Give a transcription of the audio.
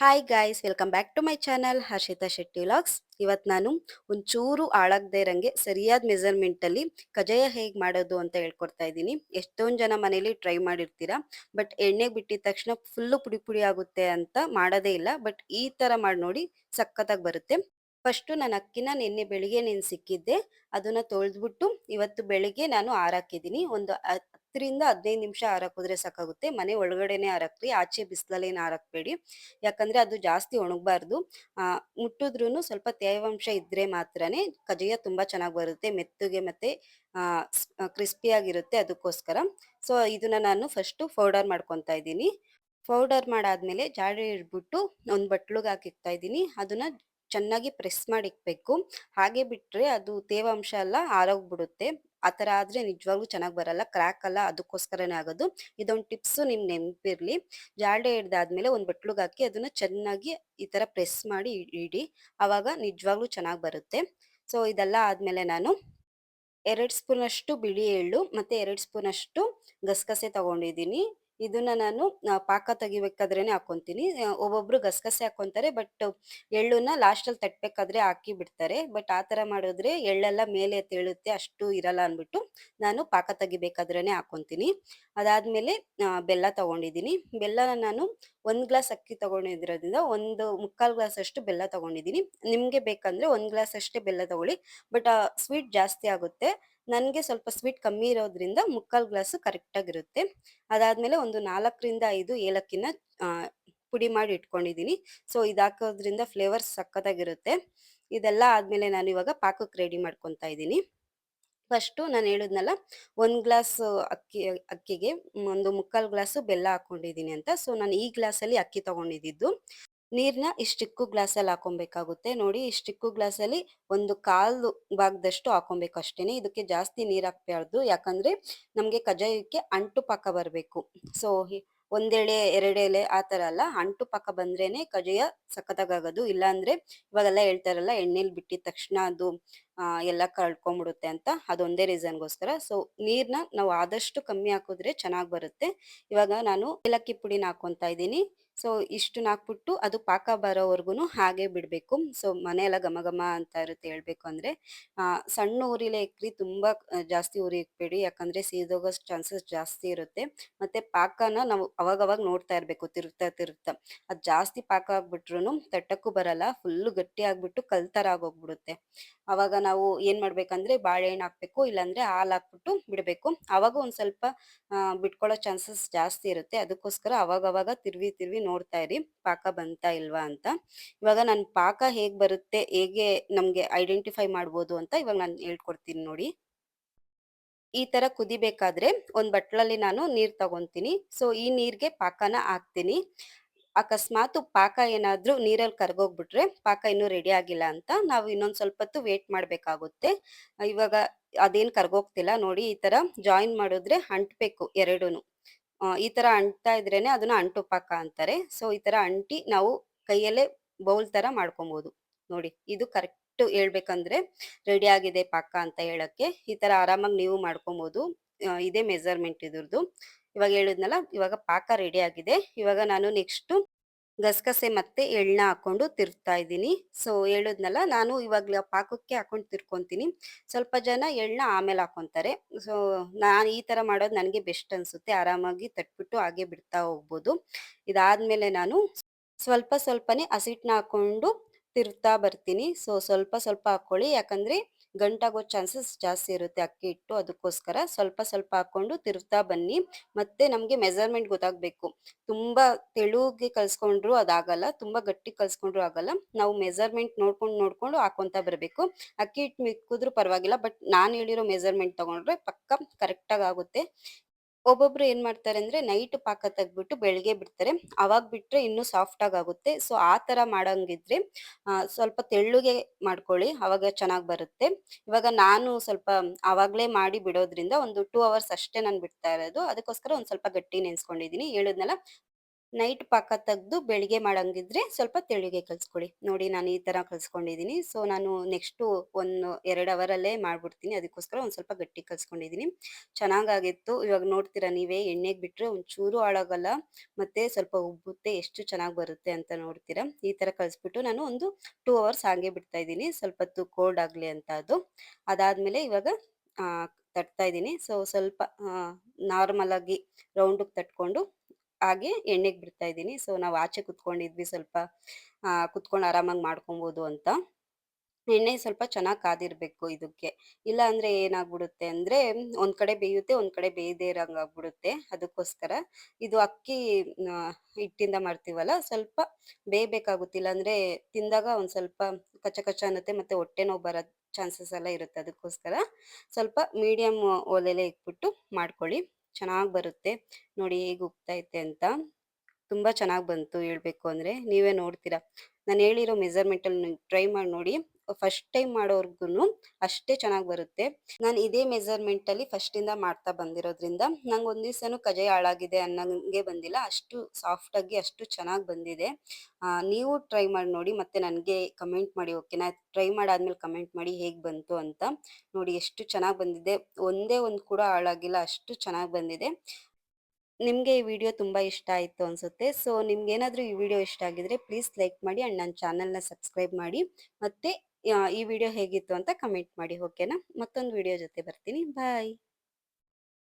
Hi guys, welcome back to my channel Harshita Shetty vlogs. ಇವತ್ತು ನಾನು ಒಂಚೂರು ಹಾಳಾಗದೇ ಇರಂಗೆ ಸರಿಯಾದ ಮೆಜರ್ಮೆಂಟಲ್ಲಿ ಕಜ್ಜಾಯ ಹೇಗೆ ಮಾಡೋದು ಅಂತ ಹೇಳ್ಕೊಡ್ತಾ ಇದ್ದೀನಿ. ಎಷ್ಟೊಂದು ಜನ ಮನೇಲಿ ಟ್ರೈ ಮಾಡಿರ್ತೀರಾ, ಬಟ್ ಎಣ್ಣೆಗೆ ಬಿಟ್ಟಿದ ತಕ್ಷಣ ಫುಲ್ಲು ಪುಡಿ ಪುಡಿ ಆಗುತ್ತೆ ಅಂತ ಮಾಡೋದೇ ಇಲ್ಲ. ಬಟ್ ಈ ಥರ ಮಾಡಿ ನೋಡಿ, ಸಖತ್ತಾಗಿ ಬರುತ್ತೆ. ಫಸ್ಟು ನಾನು ಅಕ್ಕಿನ ನಿನ್ನೆ ಬೆಳಿಗ್ಗೆ ನೆನೆಸಿಕ್ಕಿದ್ದೆ. ಅದನ್ನ ತೊಳೆದ್ಬಿಟ್ಟು ಇವತ್ತು ಬೆಳಿಗ್ಗೆ ನಾನು ಆರಾಕಿದ್ದೀನಿ. ಒಂದು 10ರಿಂದ 15 ನಿಮಿಷ ಆರಾಕಿದ್ರೆ ಸಾಕಾಗುತ್ತೆ. ಮನೆ ಒಳಗಡೆನೆ ಆರಾಕ್ರಿ, ಆಚೆ ಬಿಸಿಲಲ್ಲೇನು ಆರಾಕ್ಬೇಡಿ. ಯಾಕಂದ್ರೆ ಅದು ಜಾಸ್ತಿ ಒಣಗಬಾರ್ದು. ಮುಟ್ಟಿದ್ರೂನು ಸ್ವಲ್ಪ ತೇವಾಂಶ ಇದ್ರೆ ಮಾತ್ರನೇ ಕಜ್ಜಾಯ ತುಂಬಾ ಚೆನ್ನಾಗಿ ಬರುತ್ತೆ. ಮೆತ್ತಗೆ ಮತ್ತೆ ಕ್ರಿಸ್ಪಿಯಾಗಿರುತ್ತೆ ಅದಕ್ಕೋಸ್ಕರ. ಸೊ ಇದನ್ನ ನಾನು ಫಸ್ಟು ಪೌಡರ್ ಮಾಡ್ಕೊತಾ ಇದ್ದೀನಿ. ಪೌಡರ್ ಮಾಡಾದ್ಮೇಲೆ ಜಾಡಿ ಇಟ್ಬಿಟ್ಟು ಒಂದು ಬಟ್ಲುಗೆ ಹಾಕಿಕ್ತಾ ಇದ್ದೀನಿ. ಅದನ್ನ ಚೆನ್ನಾಗಿ ಪ್ರೆಸ್ ಮಾಡಿ ಇಕ್ಬೇಕು. ಹಾಗೆ ಬಿಟ್ರೆ ಅದು ತೇವಾಂಶ ಎಲ್ಲ ಆರೋಗ್ಬಿಡುತ್ತೆ. ಆ ಥರ ಆದ್ರೆ ನಿಜವಾಗ್ಲೂ ಚೆನ್ನಾಗಿ ಬರಲ್ಲ, ಕ್ರ್ಯಾಕ್ ಅಲ್ಲ, ಅದಕ್ಕೋಸ್ಕರನೇ ಆಗೋದು. ಇದೊಂದು ಟಿಪ್ಸು ನಿಮ್ಗೆ ನೆನಪಿರ್ಲಿ. ಜಾಲ್ಡೆ ಹಿಡ್ದಾದ್ಮೇಲೆ ಒಂದು ಬಟ್ಲುಗೆ ಹಾಕಿ ಅದನ್ನ ಚೆನ್ನಾಗಿ ಈ ತರ ಪ್ರೆಸ್ ಮಾಡಿ ಇಡಿ. ಅವಾಗ ನಿಜವಾಗ್ಲೂ ಚೆನ್ನಾಗಿ ಬರುತ್ತೆ. ಸೊ ಇದೆಲ್ಲ ಆದ್ಮೇಲೆ ನಾನು 2 ಸ್ಪೂನಷ್ಟು ಬಿಳಿ ಎಳ್ಳು ಮತ್ತೆ 2 ಸ್ಪೂನಷ್ಟು ಗಸಗಸೆ ತಗೊಂಡಿದ್ದೀನಿ. ಇದನ್ನ ನಾನು ಪಾಕ ತೆಗಿಬೇಕಾದ್ರೇನೆ ಹಾಕೊಂತೀನಿ. ಒಬ್ಬೊಬ್ರು ಗಸಗಸೆ ಹಾಕೊಂತಾರೆ, ಬಟ್ ಎಳ್ಳನ್ನ ಲಾಸ್ಟಲ್ಲಿ ತಟ್ಟಬೇಕಾದ್ರೆ ಹಾಕಿ ಬಿಡ್ತಾರೆ. ಬಟ್ ಆ ಥರ ಮಾಡಿದ್ರೆ ಎಳ್ಳೆಲ್ಲ ಮೇಲೆ ತೇಲುತ್ತೆ, ಅಷ್ಟು ಇರಲ್ಲ ಅಂದ್ಬಿಟ್ಟು ನಾನು ಪಾಕ ತೆಗಿಬೇಕಾದ್ರೇನೆ ಹಾಕೊಂತೀನಿ. ಅದಾದ್ಮೇಲೆ ಬೆಲ್ಲ ತಗೊಂಡಿದ್ದೀನಿ. ಬೆಲ್ಲನ ನಾನು 1 ಗ್ಲಾಸ್ ಅಕ್ಕಿ ತಗೊಂಡಿರೋದ್ರಿಂದ ಒಂದು 3/4 ಗ್ಲಾಸ್ ಅಷ್ಟು ಬೆಲ್ಲ ತಗೊಂಡಿದ್ದೀನಿ. ನಿಮ್ಗೆ ಬೇಕಂದ್ರೆ 1 ಗ್ಲಾಸ್ ಅಷ್ಟೇ ಬೆಲ್ಲ ತಗೊಳ್ಳಿ. ಬಟ್ ಸ್ವೀಟ್ ಜಾಸ್ತಿ ಆಗುತ್ತೆ. ನನ್ಗೆ ಸ್ವಲ್ಪ ಸ್ವೀಟ್ ಕಮ್ಮಿ ಇರೋದ್ರಿಂದ 3/4 ಗ್ಲಾಸ್ ಕರೆಕ್ಟ್ ಆಗಿರುತ್ತೆ. ಅದಾದ್ಮೇಲೆ ಒಂದು 4ರಿಂದ 5 ಏಲಕ್ಕಿನ ಆ, ಪುಡಿ ಮಾಡಿ ಇಟ್ಕೊಂಡಿದ್ದೀನಿ. ಸೊ ಇದಾಕೋದ್ರಿಂದ ಫ್ಲೇವರ್ ಸಖತ್ತಾಗಿರುತ್ತೆ. ಇದೆಲ್ಲ ಆದ್ಮೇಲೆ ನಾನು ಇವಾಗ ಪಾಕಕ್ಕೆ ರೆಡಿ ಮಾಡ್ಕೊತಾ ಇದ್ದೀನಿ. ಫಸ್ಟು ನಾನು ಹೇಳಿದ್ನಲ್ಲ, 1 ಗ್ಲಾಸ್ ಅಕ್ಕಿಗೆ ಒಂದು 3/4 ಗ್ಲಾಸ್ ಬೆಲ್ಲ ಹಾಕೊಂಡಿದ್ದೀನಿ ಅಂತ. ಸೊ ನಾನು ಈ ಗ್ಲಾಸಲ್ಲಿ ಅಕ್ಕಿ ತಗೊಂಡಿದ್ದು. ನೀರ್ನ ಇಷ್ಟು ಚಿಕ್ಕ ಗ್ಲಾಸಲ್ಲಿ ಹಾಕೊಬೇಕಾಗುತ್ತೆ. ನೋಡಿ, ಇಷ್ಟು ಚಿಕ್ಕ ಗ್ಲಾಸಲ್ಲಿ ಒಂದು ಕಾಲು ಭಾಗದಷ್ಟು ಹಾಕೊಬೇಕು ಅಷ್ಟೇನೆ. ಇದಕ್ಕೆ ಜಾಸ್ತಿ ನೀರು ಹಾಕ್ಬಾರ್ದು, ಯಾಕಂದ್ರೆ ನಮ್ಗೆ ಕಜ್ಜಾಯಕ್ಕೆ ಅಂಟು ಪಾಕ ಬರಬೇಕು. ಸೊ ಒಂದೆಳೆ ಎರಡೆಳೆ ಆ ತರ ಅಲ್ಲ, ಅಂಟು ಪಾಕ ಬಂದ್ರೇನೆ ಕಜ್ಜಾಯ ಸಖತ್ತಾಗೋದು. ಇಲ್ಲಾಂದ್ರೆ ಇವಾಗೆಲ್ಲ ಹೇಳ್ತಾರಲ್ಲ, ಎಣ್ಣೆಲಿ ಬಿಟ್ಟಿದ ತಕ್ಷಣ ಅದು ಎಲ್ಲ ಕಳ್ಕೊಂಡ್ಬಿಡುತ್ತೆ ಅಂತ, ಅದೊಂದೇ ರೀಸನ್ಗೋಸ್ಕರ. ಸೊ ನೀರ್ನ ನಾವು ಆದಷ್ಟು ಕಮ್ಮಿ ಹಾಕಿದ್ರೆ ಚೆನ್ನಾಗಿ ಬರುತ್ತೆ. ಇವಾಗ ನಾನು ಏಲಕ್ಕಿ ಪುಡಿನ ಹಾಕೊಂತಾ ಇದ್ದೀನಿ. ಸೊ ಇಷ್ಟನ್ನ ಹಾಕ್ಬಿಟ್ಟು ಅದು ಪಾಕ ಬರೋವರ್ಗುನು ಹಾಗೆ ಬಿಡ್ಬೇಕು. ಸೊ ಮನೆ ಎಲ್ಲ ಘಮ ಘಮ ಅಂತ ಇರುತ್ತೆ ಹೇಳ್ಬೇಕು ಅಂದ್ರೆ. ಸಣ್ಣ ಉರಿಲೇ ಇಕ್ರಿ, ತುಂಬಾ ಜಾಸ್ತಿ ಉರಿ ಇಕ್ಬೇಡಿ, ಯಾಕಂದ್ರೆ ಸೀದೋಗೋ ಚಾನ್ಸಸ್ ಜಾಸ್ತಿ ಇರುತ್ತೆ. ಮತ್ತೆ ಪಾಕನ ನಾವು ಅವಾಗವಾಗ ನೋಡ್ತಾ ಇರ್ಬೇಕು, ತಿರುಗ್ತಾ ತಿರುಗ್ತಾ. ಅದ್ ಜಾಸ್ತಿ ಪಾಕ ಆಗ್ಬಿಟ್ರುನು ತಟ್ಟಕ್ಕೂ ಬರಲ್ಲ, ಫುಲ್ ಗಟ್ಟಿ ಆಗ್ಬಿಟ್ಟು ಕಲ್ ತರ ಆಗೋಗ್ಬಿಡುತ್ತೆ. ಅವಾಗ ನಾವು ಏನ್ ಮಾಡ್ಬೇಕಂದ್ರೆ ಬಾಳೆಹಣ್ಣು ಹಾಕ್ಬೇಕು, ಇಲ್ಲಾಂದ್ರೆ ಹಾಲು ಹಾಕ್ಬಿಟ್ಟು ಬಿಡ್ಬೇಕು. ಅವಾಗ ಒಂದ್ ಸ್ವಲ್ಪ ಬಿಟ್ಕೊಳ್ಳೋ ಚಾನ್ಸಸ್ ಜಾಸ್ತಿ ಇರುತ್ತೆ. ಅದಕ್ಕೋಸ್ಕರ ಅವಾಗವಾಗ ತಿರ್ವಿ ತಿರ್ವಿ ನೋಡ್ತಾ ಇರಿ, ಪಾಕ ಬಂತಾ ಇಲ್ವಾ ಅಂತ. ಇವಾಗ ನಾನು ಪಾಕ ಹೇಗ್ ಬರುತ್ತೆ, ಹೇಗೆ ನಮ್ಗೆ ಐಡೆಂಟಿಫೈ ಮಾಡ್ಬೋದು ಅಂತ ಇವಾಗ ನಾನು ಹೇಳ್ಕೊಡ್ತೀನಿ ನೋಡಿ. ಈ ತರ ಕುದಿಬೇಕಾದ್ರೆ ಒಂದ್ ಬಟ್ಲಲ್ಲಿ ನಾನು ನೀರ್ ತಗೊಂತೀನಿ. ಸೊ ಈ ನೀರ್ಗೆ ಪಾಕನ ಹಾಕ್ತೀನಿ. ಅಕಸ್ಮಾತ್ ಪಾಕ ಏನಾದ್ರೂ ನೀರಲ್ಲಿ ಕರ್ಗೋಗ್ಬಿಟ್ರೆ ಪಾಕ ಇನ್ನೂ ರೆಡಿ ಆಗಿಲ್ಲ ಅಂತ ನಾವು ಇನ್ನೊಂದ್ ಸ್ವಲ್ಪ ಹೊತ್ತು ವೇಟ್ ಮಾಡ್ಬೇಕಾಗುತ್ತೆ. ಇವಾಗ ಅದೇನ್ ಕರ್ಗೋಗ್ತಿಲ್ಲ ನೋಡಿ, ಈ ತರ ಜಾಯಿನ್ ಮಾಡಿದ್ರೆ ಅಂಟ್ಬೇಕು ಎರಡೂನು. ಈ ತರ ಅಂಟ್ತಾ ಇದ್ರೇನೆ ಅದನ್ನ ಅಂಟು ಪಾಕ ಅಂತಾರೆ. ಸೊ ಈ ತರ ಅಂಟಿ ನಾವು ಕೈಯಲ್ಲೇ ಬೌಲ್ ತರ ಮಾಡ್ಕೊಬಹುದು. ನೋಡಿ, ಇದು ಕರೆಕ್ಟ್ ಹೇಳ್ಬೇಕಂದ್ರೆ ರೆಡಿ ಆಗಿದೆ ಪಾಕ ಅಂತ ಹೇಳಕ್ಕೆ. ಈ ತರ ಆರಾಮಾಗಿ ನೀವು ಮಾಡ್ಕೊಬಹುದು. ಇದೇ ಮೆಜರ್ಮೆಂಟ್ ಇದ್ರದ್ದು. ಇವಾಗ ಹೇಳಿದ್ನಲ್ಲ, ಇವಾಗ ಪಾಕ ರೆಡಿ ಆಗಿದೆ. ಇವಾಗ ನಾನು ನೆಕ್ಸ್ಟ್ ಗಸಗಸೆ ಮತ್ತೆ ಎಳ್ಳನ್ನ ಹಾಕೊಂಡು ತಿರುಗ್ತಾ ಇದ್ದೀನಿ. ಸೊ ಹೇಳಿದ್ನಲ್ಲ, ನಾನು ಇವಾಗ ಪಾಕಕ್ಕೆ ಹಾಕೊಂಡು ತಿರ್ಕೊಂತೀನಿ. ಸ್ವಲ್ಪ ಜನ ಎಳ್ಳನ್ನ ಆಮೇಲೆ ಹಾಕೊಂತಾರೆ. ಸೊ ನಾನು ಈ ತರ ಮಾಡೋದು ನನಗೆ ಬೆಸ್ಟ್ ಅನ್ಸುತ್ತೆ. ಆರಾಮಾಗಿ ತಟ್ಬಿಟ್ಟು ಹಾಗೆ ಬಿಡ್ತಾ ಹೋಗ್ಬೋದು. ಇದಾದ್ಮೇಲೆ ನಾನು ಸ್ವಲ್ಪ ಸ್ವಲ್ಪನೇ ಹಸಿಟ್ಟನ್ನ ಹಾಕೊಂಡು ತಿರುಗ್ತಾ ಬರ್ತೀನಿ. ಸೊ ಸ್ವಲ್ಪ ಸ್ವಲ್ಪ ಹಾಕೊಳ್ಳಿ, ಯಾಕಂದ್ರೆ ಗಂಟಾಗೋ ಚಾನ್ಸಸ್ ಜಾಸ್ತಿ ಇರುತ್ತೆ ಅಕ್ಕಿ ಹಿಟ್ಟು. ಅದಕ್ಕೋಸ್ಕರ ಸ್ವಲ್ಪ ಸ್ವಲ್ಪ ಹಾಕೊಂಡು ತಿರುಗ್ತಾ ಬನ್ನಿ. ಮತ್ತೆ ನಮ್ಗೆ ಮೆಜರ್ಮೆಂಟ್ ಗೊತ್ತಾಗ್ಬೇಕು. ತುಂಬಾ ತೆಳುಗೆ ಕಲ್ಸ್ಕೊಂಡ್ರು ಅದಾಗಲ್ಲ, ತುಂಬಾ ಗಟ್ಟಿ ಕಲ್ಸ್ಕೊಂಡ್ರು ಆಗಲ್ಲ. ನಾವು ಮೆಜರ್ಮೆಂಟ್ ನೋಡ್ಕೊಂಡು ನೋಡ್ಕೊಂಡು ಹಾಕೊಂತ ಬರ್ಬೇಕು. ಅಕ್ಕಿ ಹಿಟ್ಟು ಮಿಕ್ಕಿದ್ರು ಪರವಾಗಿಲ್ಲ, ಬಟ್ ನಾನ್ ಹೇಳಿರೋ ಮೆಜರ್ಮೆಂಟ್ ತಗೊಂಡ್ರೆ ಪಕ್ಕ ಕರೆಕ್ಟ್ ಆಗಿ ಆಗುತ್ತೆ. ಒಬ್ಬೊಬ್ರು ಏನ್ ಮಾಡ್ತಾರೆ ಅಂದ್ರೆ ನೈಟ್ ಪಾಕ ತೆಗ್ದ್ಬಿಟ್ಟು ಬೆಳಗ್ಗೆ ಬಿಡ್ತಾರೆ. ಅವಾಗ್ ಬಿಟ್ರೆ ಇನ್ನೂ ಸಾಫ್ಟ್ ಆಗುತ್ತೆ. ಸೊ ಆ ತರ ಮಾಡಂಗಿದ್ರೆ ಸ್ವಲ್ಪ ತೆಳ್ಳುಗೆ ಮಾಡ್ಕೊಳ್ಳಿ, ಅವಾಗ ಚೆನ್ನಾಗ್ ಬರುತ್ತೆ. ಇವಾಗ ನಾನು ಸ್ವಲ್ಪ ಅವಾಗ್ಲೇ ಮಾಡಿ ಬಿಡೋದ್ರಿಂದ ಒಂದು 2 ಅವರ್ಸ್ ಅಷ್ಟೇ ನಾನು ಬಿಡ್ತಾ ಇರೋದು. ಅದಕ್ಕೋಸ್ಕರ ಒಂದ್ ಸ್ವಲ್ಪ ಗಟ್ಟಿ ನೆನ್ಸ್ಕೊಂಡಿದೀನಿ. ಹೇಳಿದ್ನಲ್ಲ, ನೈಟ್ ಪಾಕ ತೆಗ್ದು ಬೆಳಿಗ್ಗೆ ಮಾಡಂಗಿದ್ರೆ ಸ್ವಲ್ಪ ತೆಳ್ಳಗೆ ಕಲ್ಸ್ಕೊಳ್ಳಿ. ನೋಡಿ ನಾನು ಈ ತರ ಕಲ್ಸ್ಕೊಂಡಿದೀನಿ. ಸೊ ನಾನು ನೆಕ್ಸ್ಟು 2 ಅವರಲ್ಲೇ ಮಾಡ್ಬಿಡ್ತೀನಿ. ಅದಕ್ಕೋಸ್ಕರ ಒಂದ್ ಸ್ವಲ್ಪ ಗಟ್ಟಿಗ್ ಕಲ್ಸ್ಕೊಂಡಿದೀನಿ. ಚೆನ್ನಾಗಾಗಿತ್ತು. ಇವಾಗ ನೋಡ್ತೀರಾ ನೀವೇ ಎಣ್ಣೆಗ್ ಬಿಟ್ರೆ ಒಂಚೂರು ಹಾಳಾಗಲ್ಲ. ಮತ್ತೆ ಸ್ವಲ್ಪ ಉಬ್ಬುತ್ತೆ. ಎಷ್ಟು ಚೆನ್ನಾಗ್ ಬರುತ್ತೆ ಅಂತ ನೋಡ್ತೀರಾ. ಈ ತರ ಕಲ್ಸ್ಬಿಟ್ಟು ನಾನು ಒಂದು 2 ಅವರ್ಸ್ ಹಾಗೆ ಬಿಡ್ತಾ ಇದೀನಿ. ಸ್ವಲ್ಪ ಹೊತ್ತು ಕೋಲ್ಡ್ ಆಗ್ಲಿ ಅಂತ ಅದು. ಅದಾದ್ಮೇಲೆ ಇವಾಗ ಆ ತಟ್ತಾ ಇದೀನಿ. ಸೊ ಸ್ವಲ್ಪ ನಾರ್ಮಲ್ ಆಗಿ ರೌಂಡ್‌ಗ್ ತಟ್ಕೊಂಡು ಹಾಗೆ ಎಣ್ಣೆಗೆ ಬಿಡ್ತಾ ಇದ್ದೀನಿ. ಸೊ ನಾವು ಆಚೆ ಕುತ್ಕೊಂಡಿದ್ವಿ ಸ್ವಲ್ಪ ಕುತ್ಕೊಂಡು ಆರಾಮಾಗಿ ಮಾಡ್ಕೊಬೋದು ಅಂತ. ಎಣ್ಣೆ ಸ್ವಲ್ಪ ಚೆನ್ನಾಗ್ ಕಾದಿರ್ಬೇಕು ಇದಕ್ಕೆ. ಇಲ್ಲ ಅಂದ್ರೆ ಏನಾಗ್ಬಿಡುತ್ತೆ ಅಂದ್ರೆ ಒಂದ್ ಕಡೆ ಬೇಯುತ್ತೆ, ಒಂದ್ ಕಡೆ ಬೇಯದೇ ಇರಂಗ್ ಆಗ್ಬಿಡುತ್ತೆ. ಅದಕ್ಕೋಸ್ಕರ ಇದು ಅಕ್ಕಿ ಹಿಟ್ಟಿಂದ ಮಾಡ್ತೀವಲ್ಲ ಸ್ವಲ್ಪ ಬೇಯಬೇಕಾಗುತ್ತೆ. ಇಲ್ಲಾಂದ್ರೆ ತಿಂದಾಗ ಒಂದ್ ಸ್ವಲ್ಪ ಕಚ ಕಚ ಅನ್ನುತ್ತೆ ಮತ್ತೆ ಹೊಟ್ಟೆ ನೋವು ಬರೋ ಚಾನ್ಸಸ್ ಎಲ್ಲ ಇರುತ್ತೆ. ಅದಕ್ಕೋಸ್ಕರ ಸ್ವಲ್ಪ ಮೀಡಿಯಂ ಒಲೆಲೇ ಇಟ್ಬಿಟ್ಟು ಮಾಡ್ಕೊಳ್ಳಿ. ಚೆನ್ನಾಗ್ ಬರುತ್ತೆ. ನೋಡಿ ಹೇಗ್ ಉಬ್ತೈತೆ ಅಂತ. ತುಂಬಾ ಚೆನ್ನಾಗ್ ಬಂತು ಹೇಳ್ಬೇಕು ಅಂದ್ರೆ. ನೀವೇ ನೋಡ್ತೀರಾ. ನಾನ್ ಹೇಳಿರೋ ಮೆಜರ್‌ಮೆಂಟ್ ಅಲ್ಲಿ ನೀವು ಟ್ರೈ ಮಾಡಿ ನೋಡಿ. ಫಸ್ಟ್ ಟೈಮ್ ಮಾಡೋರ್ಗುನು ಅಷ್ಟೇ ಚೆನ್ನಾಗ್ ಬರುತ್ತೆ. ನಾನು ಇದೇ ಮೆಜರ್‌ಮೆಂಟ್ ಅಲ್ಲಿ ಫಸ್ಟ್ ಇಂದ ಮಾಡ್ತಾ ಬಂದಿರೋದ್ರಿಂದ ನಂಗ್ ಒಂದ್ ದಿವ್ಸನೂ ಕಜಾಯ ಹಾಳಾಗಿದೆ ಅನ್ನಂಗೆ ಬಂದಿಲ್ಲ. ಅಷ್ಟು ಸಾಫ್ಟ್ ಆಗಿ ಅಷ್ಟು ಚೆನ್ನಾಗ್ ಬಂದಿದೆ. ನೀವು ಟ್ರೈ ಮಾಡಿ ನೋಡಿ ಮತ್ತೆ ನನ್ಗೆ ಕಮೆಂಟ್ ಮಾಡಿ ಓಕೆನಾ? ಟ್ರೈ ಮಾಡಾದ್ಮೇಲೆ ಕಮೆಂಟ್ ಮಾಡಿ ಹೇಗ್ ಬಂತು ಅಂತ. ನೋಡಿ ಎಷ್ಟು ಚೆನ್ನಾಗ್ ಬಂದಿದೆ. ಒಂದೇ ಒಂದ್ ಕೂಡ ಹಾಳಾಗಿಲ್ಲ. ಅಷ್ಟು ಚೆನ್ನಾಗ್ ಬಂದಿದೆ. ನಿಮ್ಗೆ ಈ ವಿಡಿಯೋ ತುಂಬಾ ಇಷ್ಟ ಆಯ್ತು ಅನ್ಸುತ್ತೆ. ಸೊ ನಿಮ್ಗೇನಾದ್ರೂ ಈ ವಿಡಿಯೋ ಇಷ್ಟ ಆಗಿದ್ರೆ ಪ್ಲೀಸ್ ಲೈಕ್ ಮಾಡಿ ಅಂಡ್ ನನ್ನ ಚಾನೆಲ್‌ನ ಸಬ್ಸ್ಕ್ರೈಬ್ ಮಾಡಿ. ಮತ್ತೆ ಈ ವಿಡಿಯೋ ಹೇಗಿತ್ತು ಅಂತ ಕಮೆಂಟ್ ಮಾಡಿ ಓಕೆನಾ? ಮತ್ತೊಂದು ವಿಡಿಯೋ ಜೊತೆ ಬರ್ತೀನಿ. ಬಾಯ್.